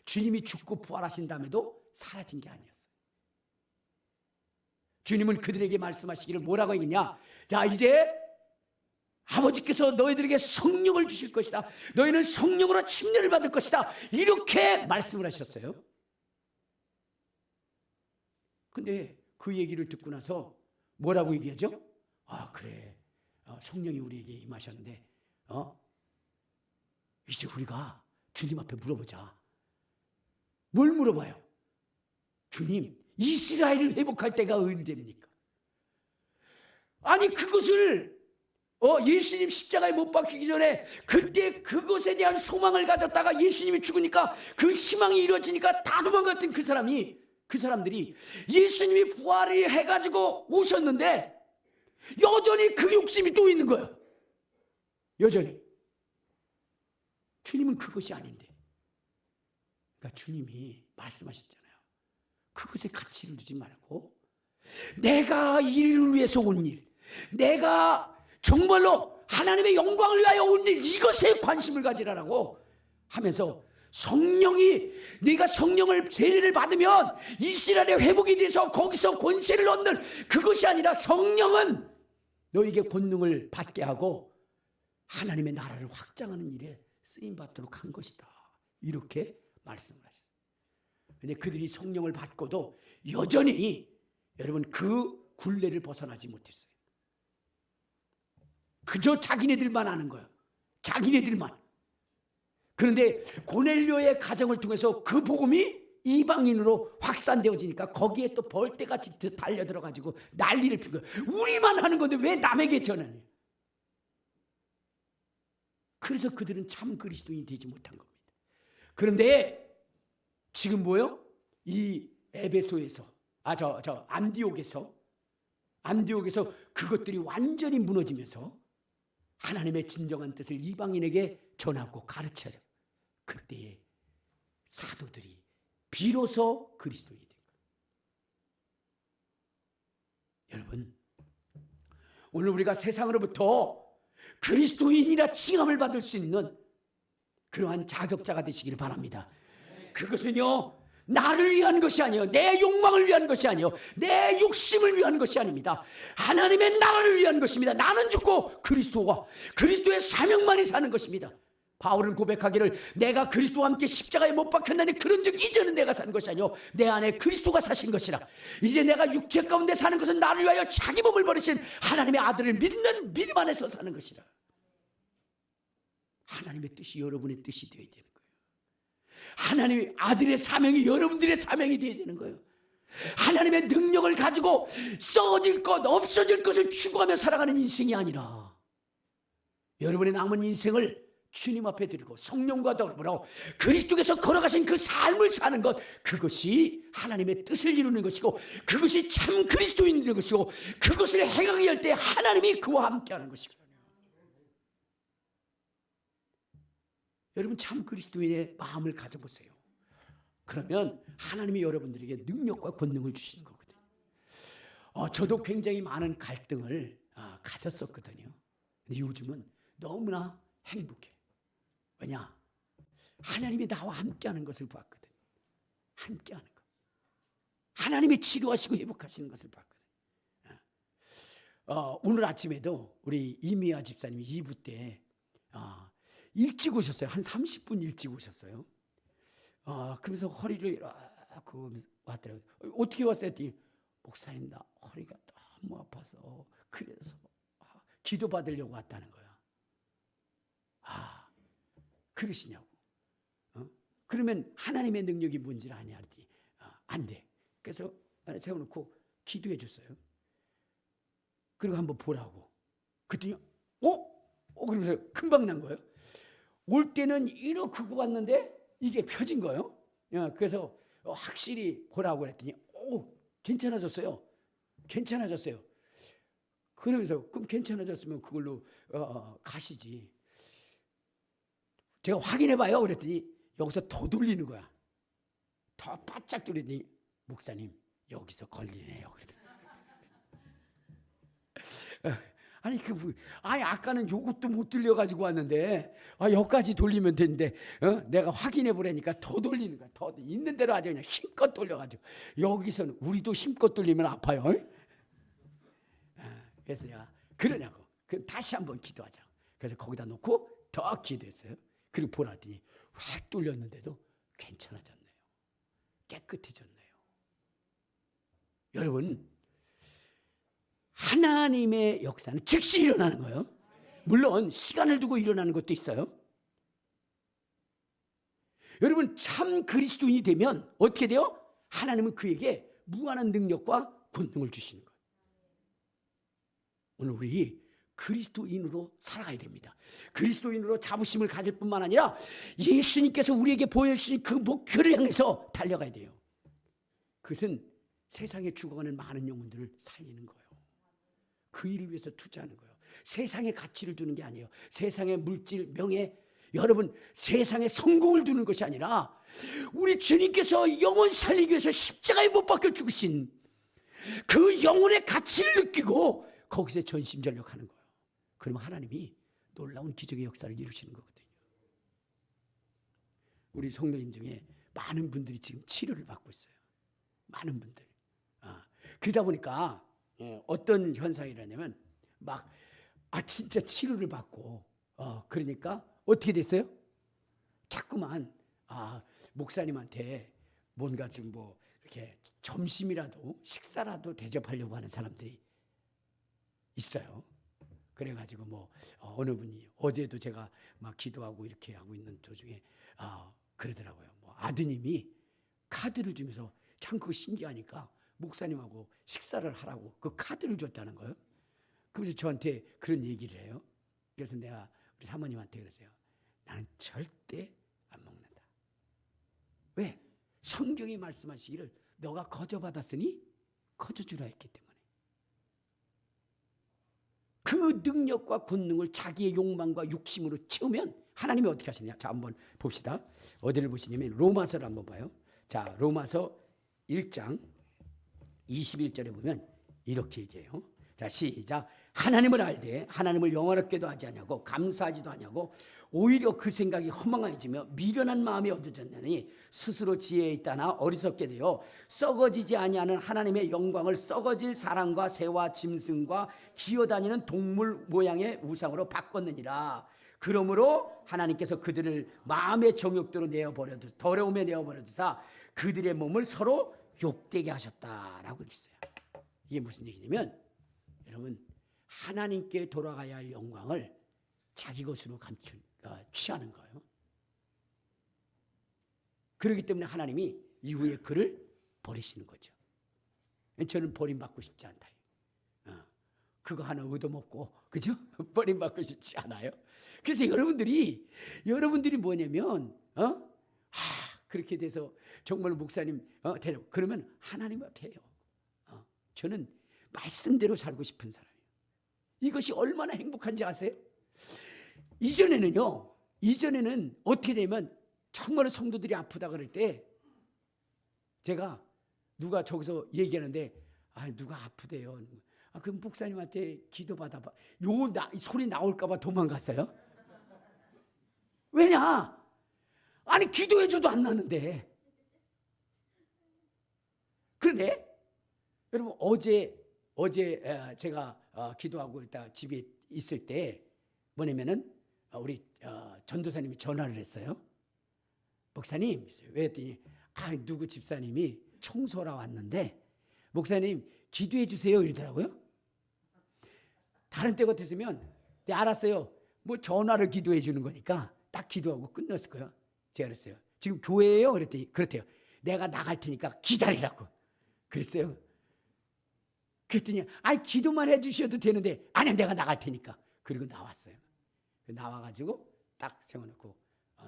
[SPEAKER 1] 주님이 죽고 부활하신 다음에도 사라진 게 아니었어요. 주님은 그들에게 말씀하시기를 뭐라고 했냐? 자, 이제 아버지께서 너희들에게 성령을 주실 것이다. 너희는 성령으로 침례를 받을 것이다. 이렇게 말씀을 하셨어요. 근데 그 얘기를 듣고 나서 뭐라고 얘기하죠? 아, 그래. 성령이 우리에게 임하셨는데 이제 우리가 주님 앞에 물어보자. 뭘 물어봐요? 주님, 이스라엘을 회복할 때가 언제입니까? 아니, 그것을 예수님 십자가에 못 박히기 전에 그때 그것에 대한 소망을 가졌다가 예수님이 죽으니까 그 희망이 이루어지니까 다 도망갔던 그 사람들이 예수님이 부활을 해가지고 오셨는데 여전히 그 욕심이 또 있는 거예요. 여전히. 주님은 그것이 아닌데. 그러니까 주님이 말씀하셨잖아요. 그것에 가치를 두지 말고 내가 이를 위해서 온 일, 내가 정말로 하나님의 영광을 위하여 온 일, 이것에 관심을 가지라라고 하면서 성령이, 네가 성령을 세례를 받으면 이스라엘의 회복이 돼서 거기서 권세를 얻는 그것이 아니라 성령은 너에게 권능을 받게 하고 하나님의 나라를 확장하는 일에 쓰임받도록 한 것이다. 이렇게 말씀을 하셨어요. 근데 그들이 성령을 받고도 여전히 여러분 그 굴레를 벗어나지 못했어요. 그저 자기네들만 아는 거예요. 자기네들만. 그런데 고넬료의 가정을 통해서 그 복음이 이방인으로 확산되어지니까 거기에 또 벌떼같이 달려들어가지고 난리를 피고, 우리만 하는 건데 왜 남에게 전하냐. 그래서 그들은 참 그리스도인이 되지 못한 겁니다. 그런데 지금 뭐요? 이 에베소에서 안디옥에서 그것들이 완전히 무너지면서 하나님의 진정한 뜻을 이방인에게 전하고 가르쳐요. 그때에 사도들이 비로소 그리스도인이 된 거예요. 여러분, 오늘 우리가 세상으로부터 그리스도인이라 칭함을 받을 수 있는 그러한 자격자가 되시기를 바랍니다. 그것은요, 나를 위한 것이 아니에요. 내 욕망을 위한 것이 아니에요. 내 욕심을 위한 것이 아닙니다. 하나님의 나라를 위한 것입니다. 나는 죽고 그리스도와 그리스도의 사명만이 사는 것입니다. 바울은 고백하기를 내가 그리스도와 함께 십자가에 못 박혔나니 그런즉 이제는 내가 사는 것이 아니요 내 안에 그리스도가 사신 것이라. 이제 내가 육체 가운데 사는 것은 나를 위하여 자기 몸을 버리신 하나님의 아들을 믿는 믿음 안에서 사는 것이라. 하나님의 뜻이 여러분의 뜻이 되어야 되는 거예요. 하나님의 아들의 사명이 여러분들의 사명이 되어야 되는 거예요. 하나님의 능력을 가지고 썩어질 것, 없어질 것을 추구하며 살아가는 인생이 아니라 여러분의 남은 인생을 주님 앞에 드리고 성령과 더불어 그리스도께서 걸어가신 그 삶을 사는 것, 그것이 하나님의 뜻을 이루는 것이고 그것이 참 그리스도인이 되는 것이고 그것을 행하게 할 때 하나님이 그와 함께하는 것이거든요. 여러분 참 그리스도인의 마음을 가져보세요. 그러면 하나님이 여러분들에게 능력과 권능을 주시는 거거든요. 저도 굉장히 많은 갈등을 가졌었거든요. 근데 요즘은 너무나 행복해. 왜냐? 하나님이 나와 함께하는 것을 봤거든. 함께하는 것. 하나님이 치료하시고 회복하시는 것을 봤거든. 오늘 아침에도 우리 이미아 집사님이 2부 때 일찍 오셨어요. 한 30분 일찍 오셨어요. 그러면서 허리를 이렇게 왔더라고요. 어떻게 왔어요? 했더니 목사님 나 허리가 너무 아파서 그래서 기도 받으려고 왔다는 거야. 그러시냐고. 그러면 하나님의 능력이 뭔지를 아냐 했더니 안 돼. 그래서 세워놓고 기도해 줬어요. 그리고 한번 보라고. 그랬더니 그러면서 금방 난 거예요. 올 때는 이렇게 왔는데 이게 펴진 거예요. 그래서 확실히 보라고 그랬더니 괜찮아졌어요. 괜찮아졌어요. 그러면서 그럼 괜찮아졌으면 그걸로 가시지. 제가 확인해봐요. 그랬더니 여기서 더 돌리는 거야. 더 바짝 돌리더니 목사님 여기서 걸리네요. 아니 아까는 요것도 못 돌려가지고 왔는데 여기까지 돌리면 되는데 내가 확인해 보라니까 더 돌리는 거야. 더 있는 대로 아주 그냥 힘껏 돌려가지고 여기서는 우리도 힘껏 돌리면 아파요. 그래서 그러냐고. 그럼 다시 한번 기도하자. 그래서 거기다 놓고 더 기도했어요. 그리고 보라 했더니 확 돌렸는데도 괜찮아졌네요. 깨끗해졌네요. 여러분 하나님의 역사는 즉시 일어나는 거예요. 물론 시간을 두고 일어나는 것도 있어요. 여러분 참 그리스도인이 되면 어떻게 돼요? 하나님은 그에게 무한한 능력과 권능을 주시는 거예요. 오늘 우리 그리스도인으로 살아가야 됩니다. 그리스도인으로 자부심을 가질 뿐만 아니라 예수님께서 우리에게 보여주신 그 목표를 향해서 달려가야 돼요. 그것은 세상에 죽어가는 많은 영혼들을 살리는 거예요. 그 일을 위해서 투자하는 거예요. 세상에 가치를 두는 게 아니에요. 세상의 물질, 명예, 여러분 세상에 성공을 두는 것이 아니라 우리 주님께서 영혼 살리기 위해서 십자가에 못 박혀 죽으신 그 영혼의 가치를 느끼고 거기서 전심전력하는 거예요. 그러면 하나님이 놀라운 기적의 역사를 이루시는 거거든요. 우리 성도님 중에 많은 분들이 지금 치료를 받고 있어요. 많은 분들. 그러다 보니까 어떤 현상이라냐면 진짜 치료를 받고 그러니까 어떻게 됐어요? 자꾸만 목사님한테 뭔가 좀 뭐 이렇게 점심이라도 식사라도 대접하려고 하는 사람들이 있어요. 그래가지고 뭐 어느 분이 어제도 제가 막 기도하고 이렇게 하고 있는 도중에 그러더라고요. 뭐 아드님이 카드를 주면서 참 그거 신기하니까 목사님하고 식사를 하라고 그 카드를 줬다는 거예요. 그래서 저한테 그런 얘기를 해요. 그래서 내가 우리 사모님한테 그랬어요. 나는 절대 안 먹는다. 왜? 성경이 말씀하시기를 너가 거저받았으니 거저주라 했기 때문에. 그 능력과 권능을 자기의 욕망과 욕심으로 채우면 하나님이 어떻게 하시느냐. 자, 한번 봅시다. 어디를 보시냐면 로마서를 한번 봐요. 자, 로마서 1장 21절에 보면 이렇게 얘기해요. 자, 시작. 하나님을 알되 하나님을 영원롭게도 하지 않냐고 감사하지도 않냐고 오히려 그 생각이 허망해지며 미련한 마음이 얻어졌느니 스스로 지혜에 있다나 어리석게 되어 썩어지지 아니하는 하나님의 영광을 썩어질 사람과 새와 짐승과 기어다니는 동물 모양의 우상으로 바꿨느니라. 그러므로 하나님께서 그들을 마음의 정욕대로 내어버려두사 더러움에 내어버려두사 그들의 몸을 서로 욕되게 하셨다라고 했어요. 이게 무슨 얘기냐면 여러분 하나님께 돌아가야 할 영광을 자기 것으로 취하는 거예요. 그렇기 때문에 하나님이 이후에 그를 버리시는 거죠. 저는 버림받고 싶지 않다. 그거 하나 얻어먹고 그죠? 버림받고 싶지 않아요. 그래서 여러분들이 뭐냐면 그렇게 돼서 정말 목사님 그러면 하나님 앞에 해요. 저는 말씀대로 살고 싶은 사람이에요. 이것이 얼마나 행복한지 아세요? 이전에는 어떻게 되면 정말 성도들이 아프다 그럴 때 제가 누가 저기서 얘기하는데 누가 아프대요. 그럼 목사님한테 기도 받아봐. 소리 나올까봐 도망갔어요. 왜냐? 아니 기도해줘도 안 나는데. 그런데 여러분 어제 제가 기도하고 있다 집에 있을 때 뭐냐면은 우리 전도사님이 전화를 했어요. 목사님 왜 했더니 누구 집사님이 청소하러 왔는데 목사님 기도해 주세요 이러더라고요. 다른 때 같았으면 네 알았어요. 뭐 전화를 기도해 주는 거니까 딱 기도하고 끝났을 거예요. 제가 그랬어요. 지금 교회예요? 그랬더니 그렇대요. 내가 나갈 테니까 기다리라고 그랬어요. 그랬더니 기도만 해주셔도 되는데 아니 내가 나갈 테니까. 그리고 나왔어요. 나와가지고 딱 세워놓고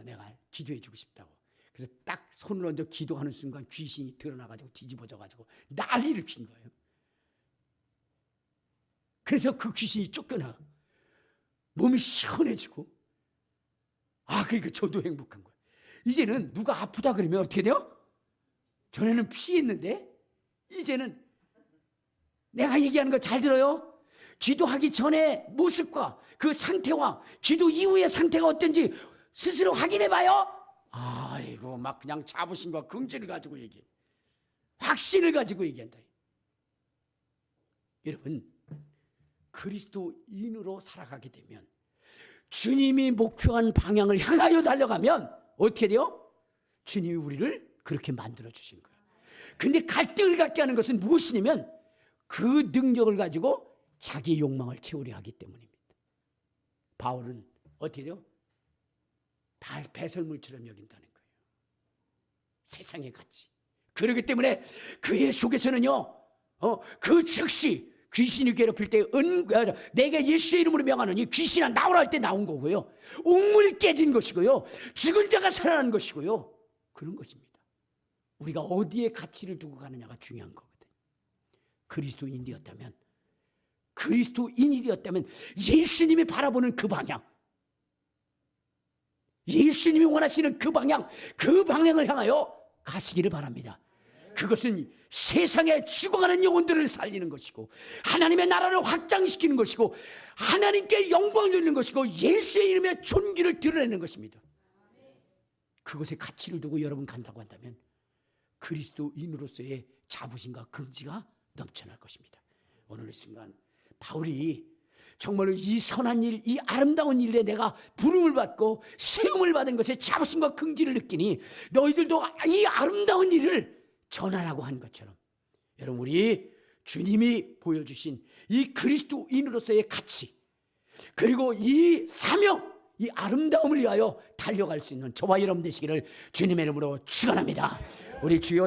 [SPEAKER 1] 내가 기도해주고 싶다고. 그래서 딱 손을 얹어 기도하는 순간 귀신이 드러나가지고 뒤집어져가지고 난리를 핀 거예요. 그래서 그 귀신이 쫓겨나 몸이 시원해지고 그러니까 저도 행복한 거예요. 이제는 누가 아프다 그러면 어떻게 돼요? 전에는 피했는데 이제는 내가 얘기하는 거 잘 들어요. 기도하기 전에 모습과 그 상태와 기도 이후의 상태가 어떤지 스스로 확인해 봐요. 아이고 막 그냥 자부심과 긍지를 가지고 얘기해. 확신을 가지고 얘기한다. 여러분 그리스도인으로 살아가게 되면 주님이 목표한 방향을 향하여 달려가면 어떻게 돼요? 주님이 우리를 그렇게 만들어 주신 거예요. 근데 갈등을 갖게 하는 것은 무엇이냐면 그 능력을 가지고 자기 욕망을 채우려 하기 때문입니다. 바울은 어떻게 돼요? 배설물처럼 여긴다는 거예요. 세상의 가치. 그렇기 때문에 그의 속에서는요, 그 즉시 귀신이 괴롭힐 때 내가 예수의 이름으로 명하노니 귀신아 나오라 할 때 나온 거고요. 옥문이 깨진 것이고요. 죽은 자가 살아난 것이고요. 그런 것입니다. 우리가 어디에 가치를 두고 가느냐가 중요한 거거든요. 그리스도인이 되었다면 예수님이 바라보는 그 방향, 예수님이 원하시는 그 방향을 향하여 가시기를 바랍니다. 그것은 세상에 죽어가는 영혼들을 살리는 것이고 하나님의 나라를 확장시키는 것이고 하나님께 영광을 돌리는 것이고 예수의 이름의 존귀를 드러내는 것입니다. 그것에 가치를 두고 여러분 간다고 한다면 그리스도인으로서의 자부심과 긍지가 넘쳐날 것입니다. 오늘 이 순간 바울이 정말로 이 선한 일, 이 아름다운 일에 내가 부름을 받고 세움을 받은 것에 자부심과 긍지를 느끼니 너희들도 이 아름다운 일을 전하라고 하는 것처럼, 여러분, 우리 주님이 보여주신 이 그리스도인으로서의 가치, 그리고 이 사명, 이 아름다움을 위하여 달려갈 수 있는 저와 여러분 되시기를 주님의 이름으로 축원합니다. 우리 주여